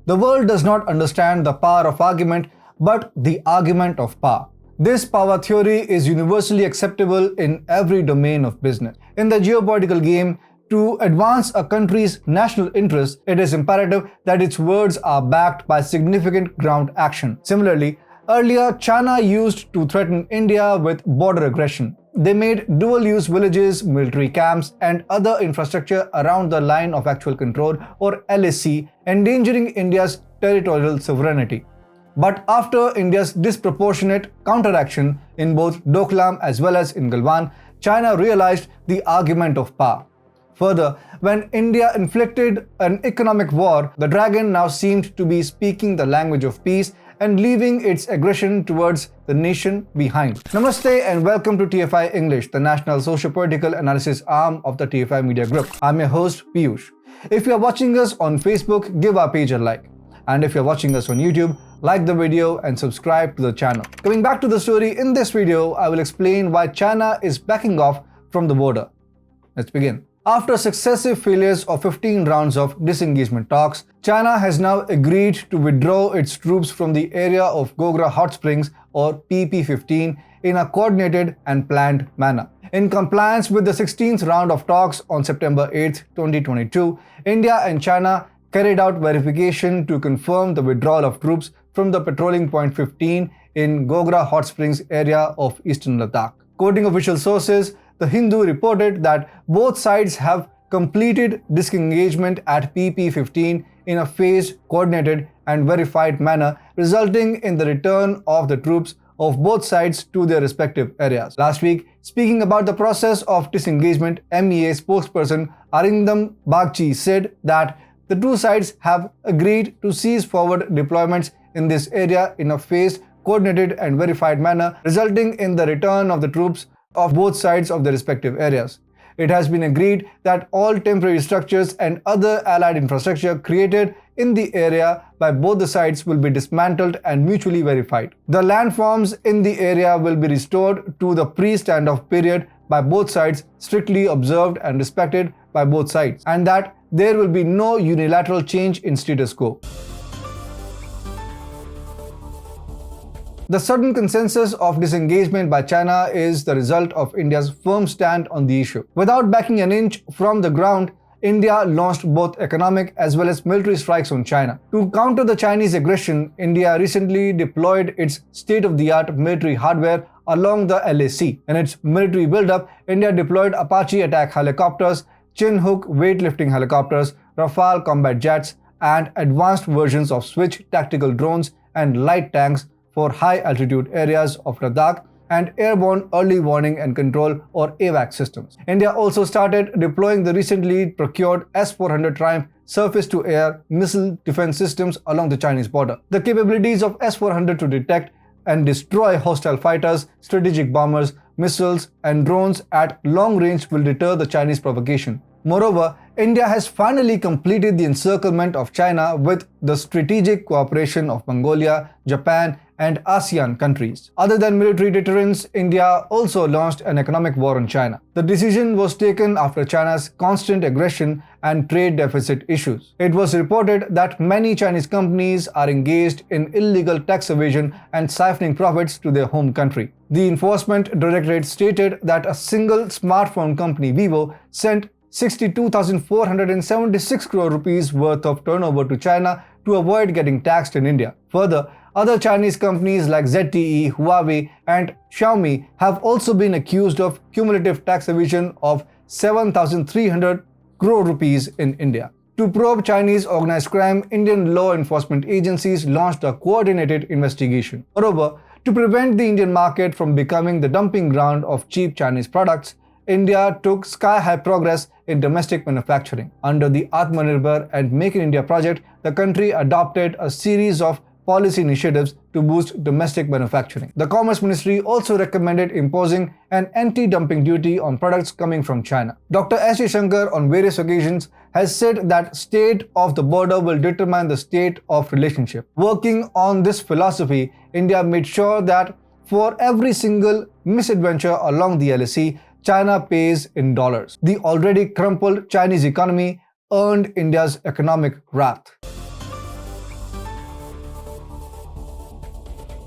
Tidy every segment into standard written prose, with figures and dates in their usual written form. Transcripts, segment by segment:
The world does not understand the power of argument, but the argument of power. This power theory is universally acceptable in every domain of business. In the geopolitical game, to advance a country's national interests, it is imperative that its words are backed by significant ground action. Similarly, earlier China used to threaten India with border aggression. They made dual-use villages, military camps, and other infrastructure around the line of actual control, or LAC, endangering India's territorial sovereignty. But after India's disproportionate counteraction in both Doklam as well as in Galwan, China realized the argument of power. Further, when India inflicted an economic war, the dragon now seemed to be speaking the language of peace and leaving its aggression towards the nation behind. Namaste and welcome to TFI English, the national socio-political analysis arm of the TFI Media Group. I'm your host, Piyush. If you're watching us on Facebook, give our page a like. And if you're watching us on YouTube, like the video and subscribe to the channel. Coming back to the story, in this video, I will explain why China is backing off from the border. Let's begin. After successive failures of 15 rounds of disengagement talks, China has now agreed to withdraw its troops from the area of Gogra Hot Springs or PP-15 in a coordinated and planned manner. In compliance with the 16th round of talks on September 8, 2022, India and China carried out verification to confirm the withdrawal of troops from the patrolling point 15 in Gogra Hot Springs area of eastern Ladakh. Quoting official sources, The Hindu reported that both sides have completed disengagement at PP-15 in a phased, coordinated and verified manner, resulting in the return of the troops of both sides to their respective areas. Last week, speaking about the process of disengagement, MEA spokesperson Arindam Bagchi said that the two sides have agreed to cease forward deployments in this area in a phased, coordinated and verified manner, resulting in the return of the troops of both sides of their respective areas. It has been agreed that all temporary structures and other allied infrastructure created in the area by both the sides will be dismantled and mutually verified. The landforms in the area will be restored to the pre-standoff period by both sides, strictly observed and respected by both sides, and that there will be no unilateral change in status quo. The sudden consensus of disengagement by China is the result of India's firm stand on the issue. Without backing an inch from the ground, India launched both economic as well as military strikes on China. To counter the Chinese aggression, India recently deployed its state-of-the-art military hardware along the LAC. In its military buildup, India deployed Apache attack helicopters, Chinook weightlifting helicopters, Rafale combat jets, and advanced versions of Switch tactical drones and light tanks for high-altitude areas of Ladakh and airborne early warning and control or AWACS systems. India also started deploying the recently procured S-400 Triumph surface-to-air missile defense systems along the Chinese border. The capabilities of S-400 to detect and destroy hostile fighters, strategic bombers, missiles, and drones at long range will deter the Chinese provocation. Moreover, India has finally completed the encirclement of China with the strategic cooperation of Mongolia, Japan, and ASEAN countries. Other than military deterrence, India also launched an economic war on China. The decision was taken after China's constant aggression and trade deficit issues. It was reported that many Chinese companies are engaged in illegal tax evasion and siphoning profits to their home country. The Enforcement Directorate stated that a single smartphone company, Vivo, sent 62,476 crore rupees worth of turnover to China to avoid getting taxed in India. Further, other Chinese companies like ZTE, Huawei, and Xiaomi have also been accused of cumulative tax evasion of 7,300 crore rupees in India. To probe Chinese organized crime, Indian law enforcement agencies launched a coordinated investigation. Moreover, to prevent the Indian market from becoming the dumping ground of cheap Chinese products, India took sky-high progress in domestic manufacturing. Under the Atmanirbhar and Make in India project, the country adopted a series of policy initiatives to boost domestic manufacturing. The Commerce Ministry also recommended imposing an anti-dumping duty on products coming from China. Dr. S. Shankar on various occasions has said that state of the border will determine the state of relationship. Working on this philosophy, India made sure that for every single misadventure along the LAC, China pays in dollars. The already crumpled Chinese economy earned India's economic wrath.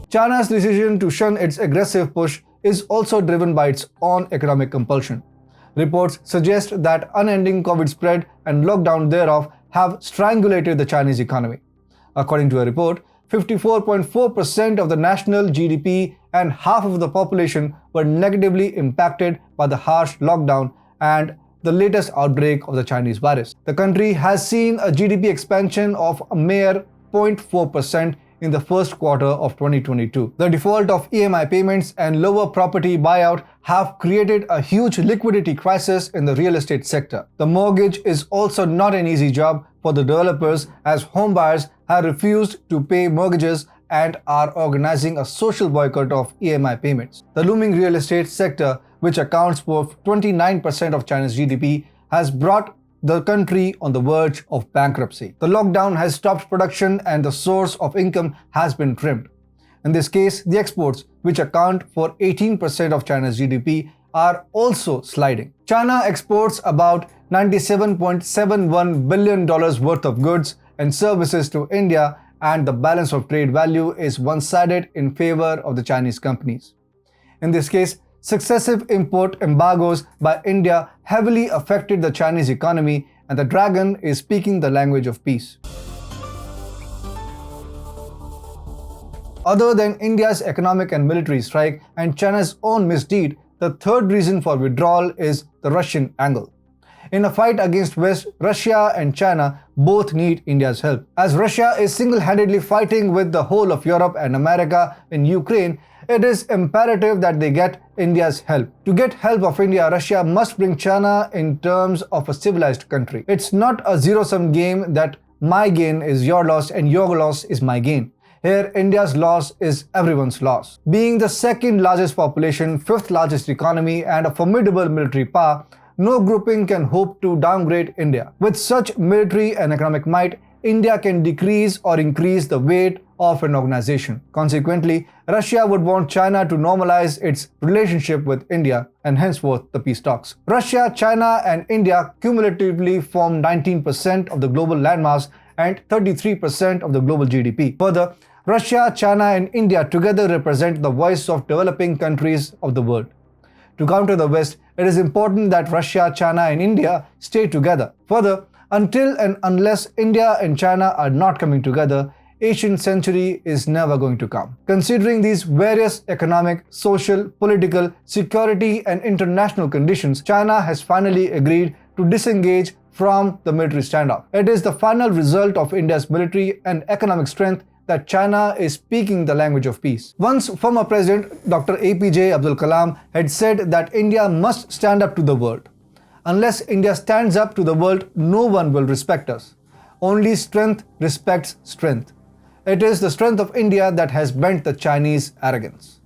China's decision to shun its aggressive push is also driven by its own economic compulsion. Reports suggest that unending COVID spread and lockdown thereof have strangulated the Chinese economy. According to a report, 54.4% of the national GDP and half of the population were negatively impacted by the harsh lockdown and the latest outbreak of the Chinese virus. The country has seen a GDP expansion of a mere 0.4% in the first quarter of 2022. The default of EMI payments and lower property buyout have created a huge liquidity crisis in the real estate sector. The mortgage is also not an easy job for the developers, as homebuyers have refused to pay mortgages and are organizing a social boycott of EMI payments. The looming real estate sector, which accounts for 29% of China's GDP, has brought the country on the verge of bankruptcy. The lockdown has stopped production and the source of income has been trimmed. In this case, the exports, which account for 18% of China's GDP, are also sliding. China exports about $97.71 billion worth of goods and services to India, and the balance of trade value is one-sided in favor of the Chinese companies. In this case, successive import embargoes by India heavily affected the Chinese economy, and the dragon is speaking the language of peace. Other than India's economic and military strike and China's own misdeed, the third reason for withdrawal is the Russian angle. In a fight against West, Russia and China both need India's help. As Russia is single-handedly fighting with the whole of Europe and America in Ukraine, it is imperative that they get India's help. To get help of India, Russia must bring China in terms of a civilized country. It's not a zero-sum game that my gain is your loss and your loss is my gain. Here, India's loss is everyone's loss. Being the second largest population, fifth largest economy, and a formidable military power, no grouping can hope to downgrade India. With such military and economic might, India can decrease or increase the weight of an organization. Consequently, Russia would want China to normalize its relationship with India and henceforth the peace talks. Russia, China, and India cumulatively form 19% of the global landmass and 33% of the global GDP. Further, Russia, China, and India together represent the voice of developing countries of the world. To counter the West, it is important that Russia, China, and India stay together. Further, until and unless India and China are not coming together, Asian century is never going to come. Considering these various economic, social, political, security, and international conditions, China has finally agreed to disengage from the military standoff. It is the final result of India's military and economic strength that China is speaking the language of peace. Once former President Dr. APJ Abdul Kalam had said that India must stand up to the world. Unless India stands up to the world, no one will respect us. Only strength respects strength. It is the strength of India that has bent the Chinese arrogance.